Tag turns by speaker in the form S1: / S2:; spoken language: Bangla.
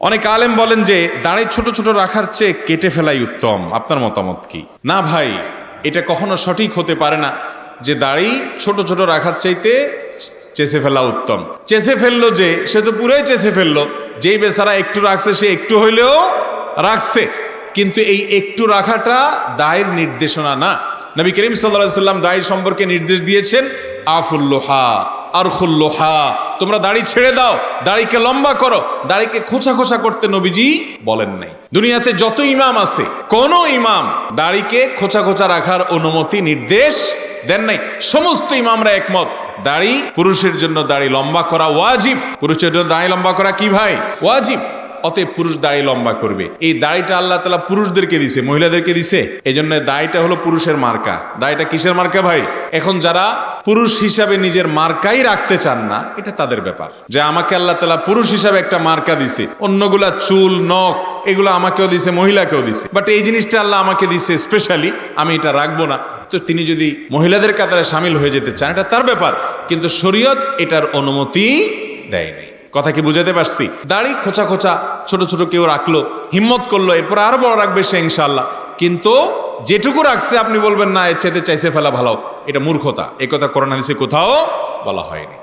S1: অনেক আলেম বলেন যে দাড়ি ছোট ছোট রাখার চেয়ে কেটে ফেলাই উত্তম। আপনার মতামত কি? না ভাই, এটা কখনো সঠিক হতে পারে না যে দাড়ি ছোট ছোট রাখার চাইতে চেঁচে ফেলা উত্তম। চেঁচে ফেললো যে, সে তো পুরোই চেঁচে ফেললো। যেই বেচারা একটু রাখছে সে একটু হইলেও রাখছে, কিন্তু এই একটু রাখাটা দায়ের নির্দেশনা না। নবী করিম সাল্লাল্লাহু আলাইহি ওয়াসাল্লাম দাড়ি সম্পর্কে নির্দেশ দিয়েছেন, আফুল্লোহা আরখুল্লোহা, তোমরা দাড়ি ছেড়ে দাও, দাড়িকে লম্বা করো। দাড়িকে খোঁচা খোঁচা করতে নবীজি বলেন নাই। দুনিয়াতে যত ইমাম আছে, কোন ইমাম দাড়িকে খোঁচা খোঁচা রাখার অনুমতি নির্দেশ দেন নাই। সমস্ত ইমামরা একমত, দাড়ি পুরুষের জন্য দাড়ি লম্বা করা ওয়াজিব। পুরুষের জন্য দাড়ি লম্বা করা কি ভাই? ওয়াজিব। অতএব পুরুষ দাড়ি লম্বা করবে। এই দাড়িটা আল্লাহ তাআলা পুরুষদেরকে দিছে, মহিলাদেরকে দিছে। এই জন্য দাড়িটা হলো পুরুষের মার্কা। দাড়িটা কিসের মার্কা ভাই? এখন যারা পুরুষ হিসাবে নিজের মার্কাই রাখতে চান না, এটা তাদের ব্যাপার। যে আমাকে আল্লাহ তাআলা পুরুষ হিসাবে একটা মার্কা দিছে, অন্যগুলা চুল নখ এগুলো আমাকেও দিছে, মহিলাকেও দিছে, বাট এই জিনিসটা আল্লাহ আমাকে দিছে স্পেশালি, আমি এটা রাখবো না। তো তিনি যদি মহিলাদের কাতারে সামিল হয়ে যেতে চান, এটা তার ব্যাপার, কিন্তু শরীয়ত এটার অনুমতি দেয়নি। কথা কি বুঝাতে পারছি? দাড়ি খোঁচা খোঁচা ছোট ছোট কেউ রাখলো, হিম্মত করলো, এরপর আরো বড় রাখবে সে ইনশাআল্লাহ, কিন্তু যেটুকু রাখছে আপনি বলবেন না এর চাইতে চাইছে ফেলা ভালো, এটা মূর্খতা। এই কথা কোরআন হাদিসে কোথাও বলা হয়নি।